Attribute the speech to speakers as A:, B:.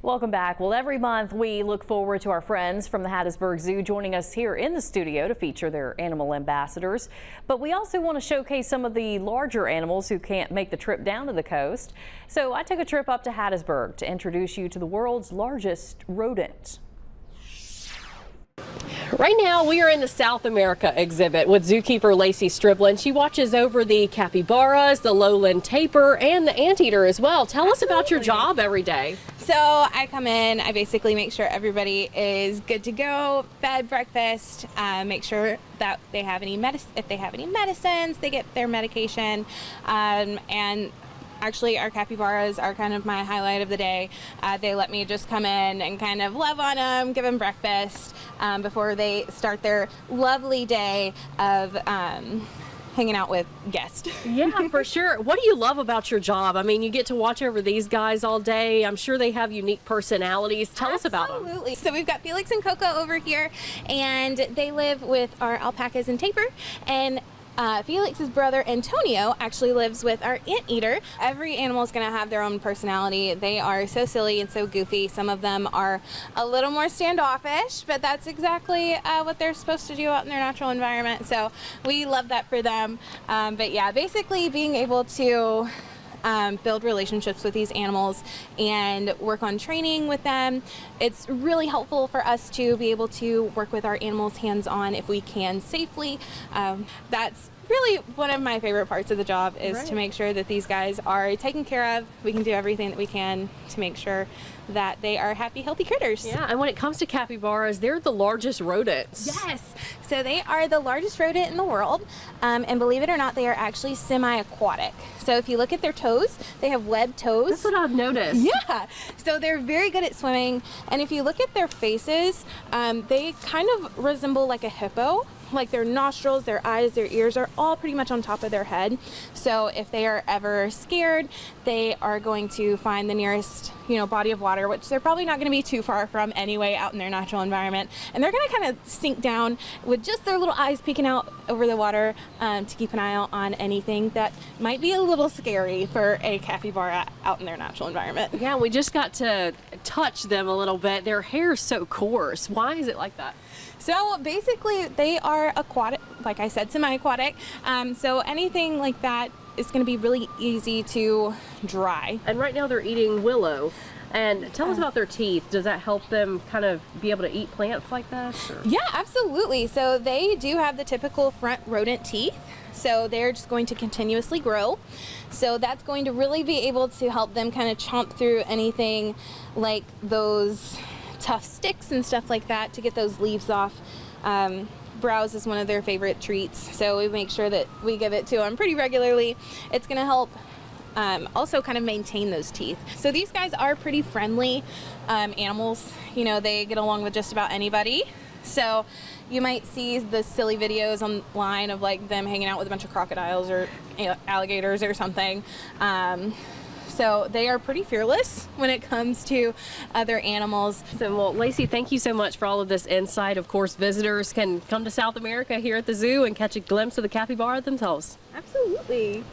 A: Welcome back. Well, every month we look forward to our friends from the Hattiesburg Zoo joining us here in the studio to feature their animal ambassadors. But we also want to showcase some of the larger animals who can't make the trip down to the coast. So I took a trip up to Hattiesburg to introduce you to the world's largest rodent.
B: Right now we are in the South America exhibit with zookeeper Lacey Striblin. She watches over the capybaras, the lowland tapir, and the anteater as well. Tell us about your job every day.
C: So I come in, I basically make sure everybody is good to go, bed, breakfast, make sure that they have any if they have any medicines, they get their medication, and actually, our capybaras are kind of my highlight of the day. They let me just come in and kind of love on them, give them breakfast before they start their lovely day of hanging out with guests.
B: Yeah, for sure. What do you love about your job? I mean, you get to watch over these guys all day. I'm sure they have unique personalities. Tell us about them.
C: Absolutely. So we've got Felix and Coco over here, and they live with our alpacas and tapir. And Felix's brother Antonio actually lives with our anteater. Every animal is going to have their own personality. They are so silly and so goofy. Some of them are a little more standoffish, but that's exactly what they're supposed to do out in their natural environment. So we love that for them. But yeah, basically being able to build relationships with these animals and work on training with them. It's really helpful for us to be able to work with our animals hands-on if we can safely. That's really one of my favorite parts of the job is to make sure that these guys are taken care of. We can do everything that we can to make sure that they are happy, healthy critters.
B: Yeah, and when it comes to capybaras, they're the largest rodents.
C: Yes, so they are the largest rodent in the world, and believe it or not, they are actually semi-aquatic. So if you look at their toes, they have webbed toes.
B: That's what I've noticed.
C: Yeah, so they're very good at swimming, and if you look at their faces, they kind of resemble like a hippo. Like their nostrils, their eyes, their ears are all pretty much on top of their head. So if they are ever scared, they are going to find the nearest, body of water, which they're probably not going to be too far from anyway out in their natural environment. And they're going to kind of sink down with just their little eyes peeking out over the water to keep an eye out on anything that might be a little scary for a capybara out in their natural environment.
B: Yeah, we just got to touch them a little bit. Their hair is so coarse. Why is it like that?
C: So basically they are aquatic, like I said, semi-aquatic. So anything like that is going to be really easy to dry.
B: And right now they're eating willow. And tell us about their teeth. Does that help them kind of be able to eat plants like that? Or?
C: Yeah, absolutely. So they do have the typical front rodent teeth. So they're just going to continuously grow. So that's going to really be able to help them kind of chomp through anything like those tough sticks and stuff like that to get those leaves off. Browse is one of their favorite treats, so we make sure that we give it to them pretty regularly. It's going to help also kind of maintain those teeth. So these guys are pretty friendly animals. They get along with just about anybody. So you might see the silly videos online of like them hanging out with a bunch of crocodiles or alligators or something. So they are pretty fearless when it comes to other animals.
B: So, well, Lacey, thank you so much for all of this insight. Of course, visitors can come to South America here at the zoo and catch a glimpse of the capybara themselves.
C: Absolutely.